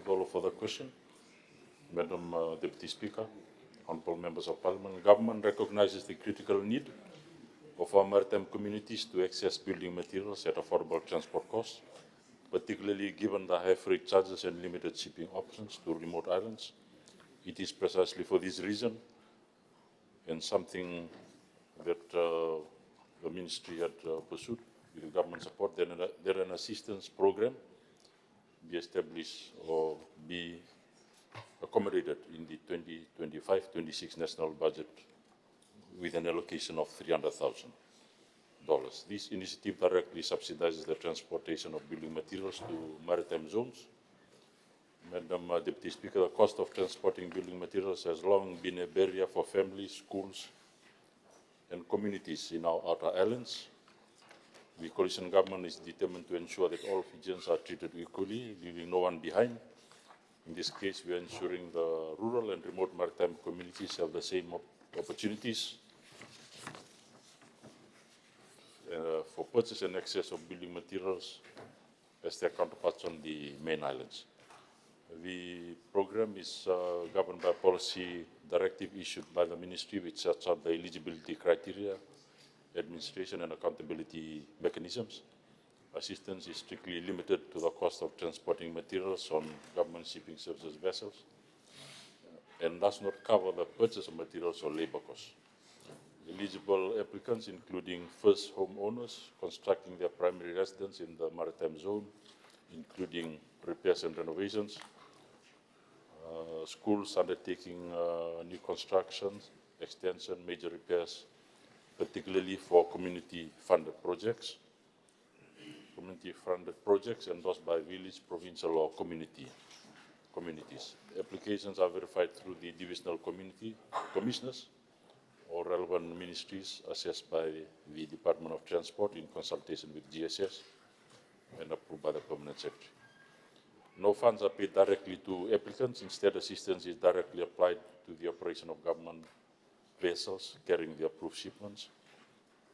call for the question. Madam Deputy Speaker, honourable members of Parliament, Government recognises the critical need of our maritime communities to access building materials at affordable transport costs, particularly given the high freight charges and limited shipping options to remote islands. It is precisely for this reason, and something that the Ministry had pursued with government support, that an assistance program be established or be accommodated in the 2025-26 national budget with an allocation of $300,000. This initiative directly subsidizes the transportation of building materials to maritime zones. Madam Deputy Speaker, the cost of transporting building materials has long been a barrier for families, schools, and communities in our outer islands. The coalition government is determined to ensure that all Fijians are treated equally, leaving no one behind. In this case, we are ensuring the rural and remote maritime communities have the same opportunities for purchase and access of building materials as their counterparts on the main islands. The program is governed by a policy directive issued by the Ministry, which sets out the eligibility criteria, administration and accountability mechanisms. Assistance is strictly limited to the cost of transporting materials on government shipping services vessels and does not cover the purchase of materials or labor costs. Eligible applicants, including first homeowners constructing their primary residence in the maritime zone, including repairs and renovations, schools undertaking new constructions, extension, major repairs, particularly for community-funded projects endorsed by village, provincial, or communities. Applications are verified through the divisional community commissioners or relevant ministries assessed by the Department of Transport in consultation with GSS and approved by the Permanent Secretary. No funds are paid directly to applicants. Instead, assistance is directly applied to the operation of government vessels carrying the approved shipments.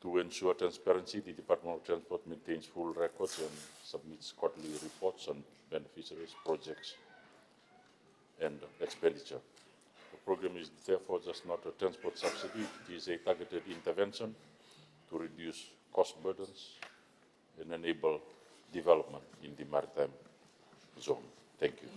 To ensure transparency, the Department of Transport maintains full records and submits quarterly reports on beneficiaries, projects, and expenditure. The program is therefore just not a transport subsidy, it is a targeted intervention to reduce cost burdens and enable development in the maritime zone. Thank you.